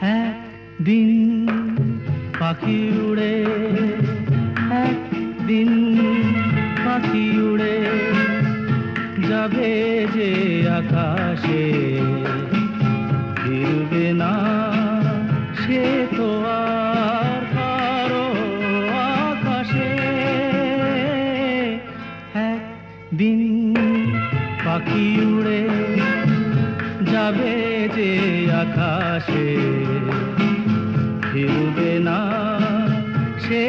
একদিন পাখি উড়ে, একদিন পাখি উড়ে যাবে যে আকাশে, ফিরবে না সে তো আর কারো আকাশে। একদিন পাখি উড়ে যাবে যে আকাশে, ফিরবে না সে